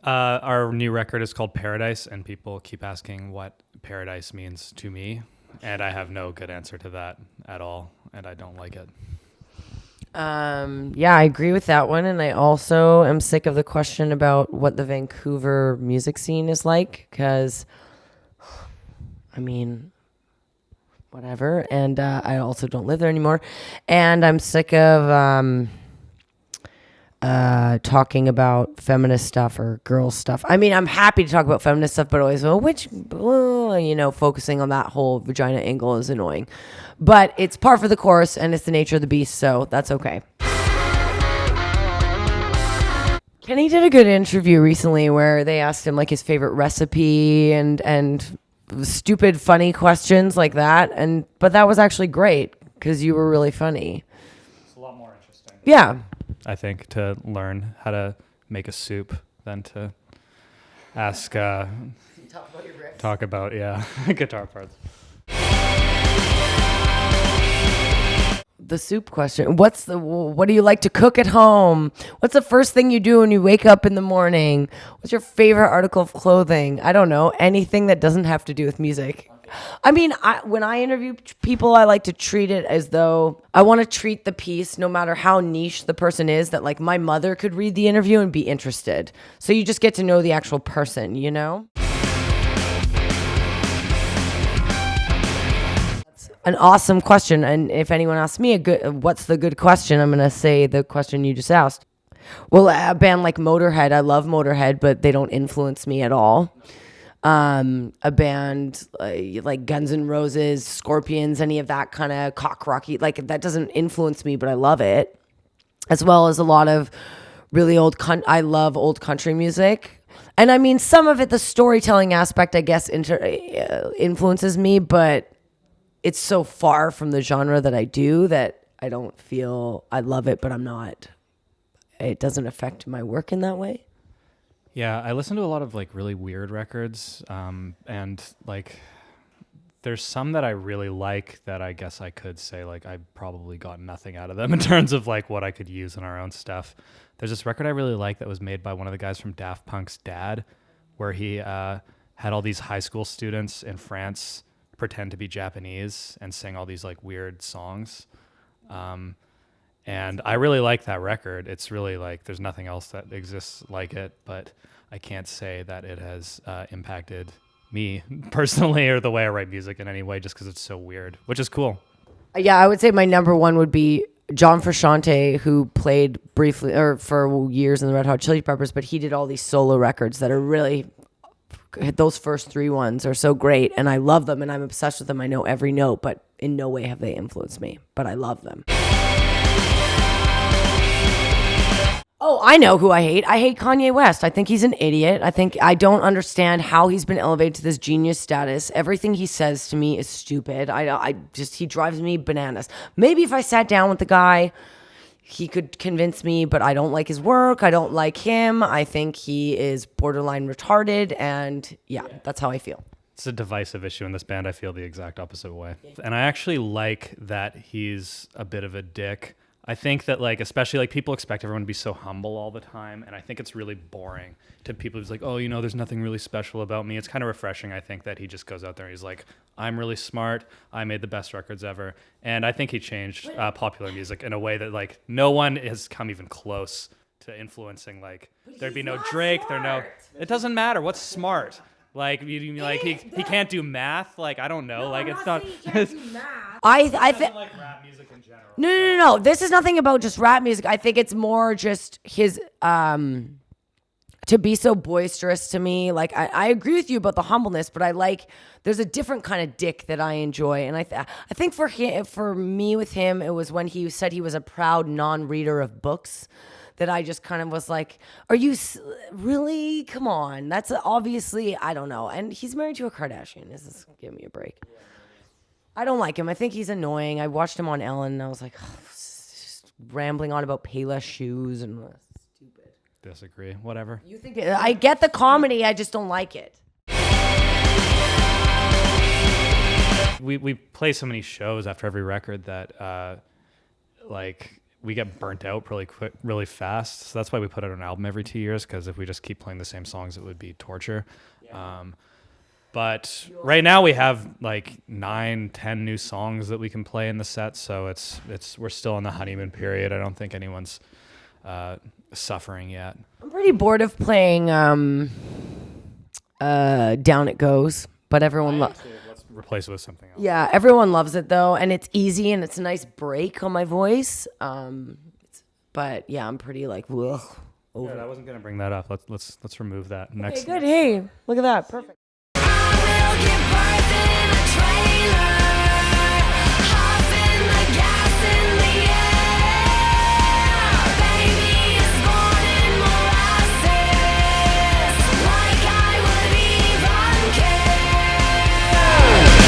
Our new record is called Paradise, and people keep asking what paradise means to me, and I have no good answer to that at all, and I don't like it. Yeah, I agree with that one, and I also am sick of the question about what the Vancouver music scene is like, because, I mean, whatever, and I also don't live there anymore, and I'm sick of talking about feminist stuff or girl stuff. I mean, I'm happy to talk about feminist stuff, but always, focusing on that whole vagina angle is annoying. But it's par for the course, and it's the nature of the beast, so that's okay. Kenny did a good interview recently where they asked him like his favorite recipe and stupid, funny questions like that. But that was actually great because you were really funny. It's a lot more interesting. Yeah. I think, to learn how to make a soup than to ask, talk about guitar parts. The soup question. What do you like to cook at home? What's the first thing you do when you wake up in the morning? What's your favorite article of clothing? I don't know. Anything that doesn't have to do with music. I mean, when I interview people, I like to treat it as though I want to treat the piece, no matter how niche the person is, that like my mother could read the interview and be interested. So you just get to know the actual person, you know? An awesome question. And if anyone asks me what's the good question, I'm going to say the question you just asked. Well, a band like Motorhead, I love Motorhead, but they don't influence me at all. A band like Guns N' Roses, Scorpions, any of that kind of cock rocky, like that doesn't influence me, but I love it. As well as a lot of really I love old country music. And I mean, some of it, the storytelling aspect, I guess, influences me, but it's so far from the genre that I do that I don't feel I love it, but it doesn't affect my work in that way. Yeah, I listen to a lot of like really weird records, and like there's some that I really like that I guess I could say like I probably got nothing out of them in terms of like what I could use in our own stuff. There's this record I really like that was made by one of the guys from Daft Punk's dad, where he had all these high school students in France pretend to be Japanese and sing all these like weird songs. And I really like that record. It's really like there's nothing else that exists like it, but I can't say that it has impacted me personally or the way I write music in any way, just because it's so weird, which is cool. Yeah, I would say my number one would be John Frusciante, who played briefly or for years in the Red Hot Chili Peppers, but he did all these solo records that are really, those first three ones are so great, and I love them, and I'm obsessed with them. I know every note, but in no way have they influenced me, but I love them. Oh, I know who I hate. I hate Kanye West. I think he's an idiot. I don't understand how he's been elevated to this genius status. Everything he says to me is stupid. He drives me bananas. Maybe if I sat down with the guy, he could convince me, but I don't like his work. I don't like him. I think he is borderline retarded, and yeah, that's how I feel. It's a divisive issue in this band. I feel the exact opposite way. And I actually like that he's a bit of a dick. I think that like, especially like people expect everyone to be so humble all the time. And I think it's really boring to people who's like, oh, there's nothing really special about me. It's kind of refreshing. I think that he just goes out there and he's like, I'm really smart. I made the best records ever. And I think he changed popular music in a way that like no one has come even close to influencing. Like there'd be no Drake. It doesn't matter. What's smart? Like he can't do math. Like I don't know. Like it's not. He can't do math. I think like rap music in general. No. This is nothing about just rap music. I think it's more just his to be so boisterous to me. Like I agree with you about the humbleness, but there's a different kind of dick that I enjoy, and I think for me with him, it was when he said he was a proud non-reader of books. That I just kind of was like, are you really? Come on. That's obviously, I don't know. And he's married to a Kardashian. Give me a break. I don't like him. I think he's annoying. I watched him on Ellen and I was like, just rambling on about Payless shoes and stupid. Disagree. Whatever. You think I get the comedy. I just don't like it. We play so many shows after every record that we get burnt out really quick, really fast. So that's why we put out an album every 2 years, because if we just keep playing the same songs, it would be torture. But right now we have like 9-10 new songs that we can play in the set. So we're still in the honeymoon period. I don't think anyone's suffering yet. I'm pretty bored of playing Down It Goes, but everyone Let's replace it with something else. Yeah, everyone loves it though, and it's easy and it's a nice break on my voice. But yeah, I'm pretty like, ugh, over. Yeah, I wasn't gonna bring that up. Let's remove that. Next. Okay, good. Hey, look at that. Perfect.